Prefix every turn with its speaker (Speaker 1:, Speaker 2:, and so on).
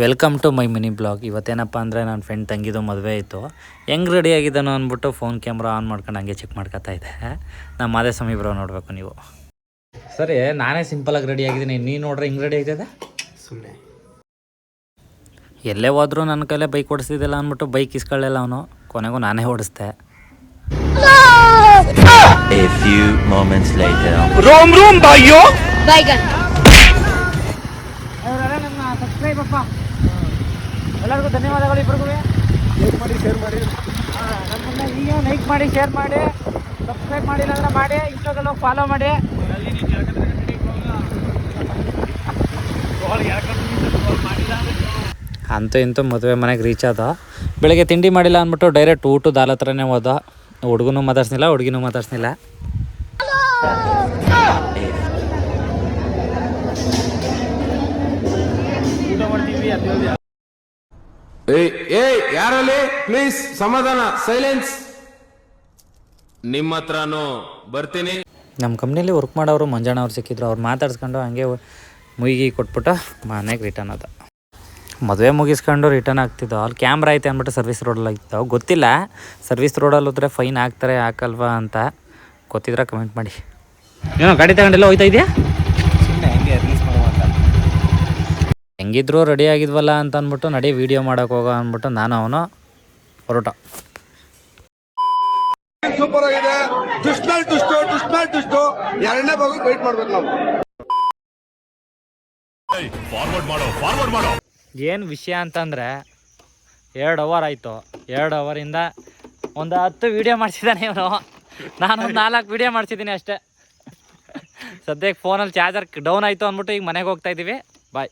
Speaker 1: Welcome to my mini blog. ಇವತ್ತೇನಪ್ಪ ಅಂದರೆ ನನ್ನ ಫ್ರೆಂಡ್ ತಂಗಿದು ಮದುವೆ ಇತ್ತು. ಹೆಂಗೆ ರೆಡಿ ಆಗಿದ್ದಾನೋ ಅಂದ್ಬಿಟ್ಟು ಫೋನ್ ಕ್ಯಾಮ್ರಾ ಆನ್ ಮಾಡ್ಕೊಂಡು ಹಂಗೆ ಚೆಕ್ ಮಾಡ್ಕೊತಾ ಇದ್ದೆ. ನಮ್ಮ ಮಾದೇಸ್ವಾಮಿ ಬ್ರೋ ನೋಡಬೇಕು ನೀವು. ಸರಿ, ನಾನೇ ಸಿಂಪಲಾಗಿ ರೆಡಿ ಆಗಿದ್ದೀನಿ, ನೀನು ನೋಡ್ರೆ ಹಿಂಗೆ ರೆಡಿ ಆಗ್ತದೆ. ಸುಮ್ಮನೆ ಎಲ್ಲೇ ಹೋದ್ರೂ ನನ್ನ ಕೈಲೇ ಬೈಕ್ ಓಡಿಸ್ತಿದ್ದಿಲ್ಲ ಅಂದ್ಬಿಟ್ಟು ಬೈಕ್ ಇಸ್ಕೊಳ್ಳಿಲ್ಲ ಅವನು. ಕೊನೆಗೂ ನಾನೇ ಓಡಿಸ್ದೆ.
Speaker 2: A few moments later.
Speaker 3: रोम रोम भाइयों
Speaker 4: बैगन
Speaker 1: ಸಬ್ಸ್ಕ್ರೈಬ್ ಅಪ್ಪ, ಎಲ್ಲರಿಗೂ ಧನ್ಯವಾದಗಳು. ಇಬ್ಬರಿಗೂ ಲೈಕ್ ಮಾಡಿ ಶೇರ್ ಮಾಡಿ, ನಮ್ಮನ್ನ ಈಗ ಲೈಕ್ ಮಾಡಿ ಶೇರ್ ಮಾಡಿ, ಸಬ್ಸ್ಕ್ರೈಬ್ ಮಾಡಿಲ್ಲ ಅಂದ್ರೆ ಮಾಡಿ, ಇನ್ಸ್ಟಾಗ್ರಾಮ್ ಫಾಲೋ ಮಾಡಿ. ಅಂತೂ ಇಂತೂ ಮದುವೆ ಮನೆಗೆ ರೀಚ್ ಆದ. ಬೆಳಗ್ಗೆ ತಿಂಡಿ ಮಾಡಿಲ್ಲ ಅಂದ್ಬಿಟ್ಟು ಡೈರೆಕ್ಟ್ ಊಟದ ಹಾಲ್ ಹತ್ರನೇ ಹೋದ. ಹುಡುಗನೂ ಮಾತಾಡ್ಸಲಿಲ್ಲ, ಹುಡುಗಿನೂ ಮಾತಾಡ್ಸಲಿಲ್ಲ.
Speaker 5: ಯಾರಲ್ಲಿ ಪ್ಲೀಸ್ ಸಮಾಧಾನ, ಸೈಲೆನ್ಸ್. ನಿಮ್ಮ ಹತ್ರನೂ ಬರ್ತೀನಿ.
Speaker 1: ನಮ್ಮ ಕಂಪ್ನಿಲಿ ವರ್ಕ್ ಮಾಡೋರು ಮಂಜಣ್ಣ ಅವ್ರು ಸಿಕ್ಕಿದ್ರು. ಅವ್ರು ಮಾತಾಡ್ಸ್ಕೊಂಡು ಹಂಗೆ ಮುಗಿಗೆ ಕೊಟ್ಬಿಟ್ಟು ಮನೆಗೆ ರಿಟರ್ನ್ ಆದ. ಮದುವೆ ಮುಗಿಸ್ಕೊಂಡು ರಿಟರ್ನ್ ಆಗ್ತಿದ್ದೋ. ಅಲ್ಲಿ ಕ್ಯಾಮ್ರಾ ಐತೆ ಅಂದ್ಬಿಟ್ಟು ಸರ್ವಿಸ್ ರೋಡಲ್ಲಿ ಆಗಿತ್ತು. ಗೊತ್ತಿಲ್ಲ ಸರ್ವಿಸ್ ರೋಡಲ್ಲಿ ಹೋದ್ರೆ ಫೈನ್ ಹಾಕ್ತಾರೆ ಹಾಕಲ್ವಾ ಅಂತ. ಗೊತ್ತಿದ್ರೆ ಕಮೆಂಟ್ ಮಾಡಿ. ಏನೋ ಗಾಡಿ ತಗೊಂಡೆಲ್ಲ ಹೋಯ್ತಾ ಇದೆಯಾ? ಹೆಂಗಿದ್ರು ರೆಡಿ ಆಗಿದ್ವಲ್ಲ ಅಂತ ಅಂದ್ಬಿಟ್ಟು ನಡಿ ವೀಡಿಯೋ ಮಾಡೋಕೆ ಹೋಗೋ ಅಂದ್ಬಿಟ್ಟು ನಾನು ಅವನು ಹೊರಟ.
Speaker 6: ಸೂಪರ್ ಆಗಿದೆ. ದುಷ್ಟು ಎರಡನೇ ಭಾಗ ವೇಟ್ ಮಾಡ್ಬೇಕು ನಾವು.
Speaker 1: ಏನು ವಿಷಯ ಅಂತಂದರೆ 2 ಅವರ್ ಆಯಿತು. 2 ಅವರಿಂದ ಒಂದು 10 ವೀಡಿಯೋ ಮಾಡಿಸಿದ್ದಾನೆ ಇವನು. ನಾನೊಂದು 4 ವೀಡಿಯೋ ಮಾಡಿಸಿದ್ದೀನಿ ಅಷ್ಟೇ. ಸದ್ಯಕ್ಕೆ ಫೋನಲ್ಲಿ ಚಾರ್ಜರ್ ಡೌನ್ ಆಯಿತು ಅಂದ್ಬಿಟ್ಟು ಈಗ ಮನೆಗೆ ಹೋಗ್ತಾಯಿದ್ದೀವಿ. ಬಾಯ್.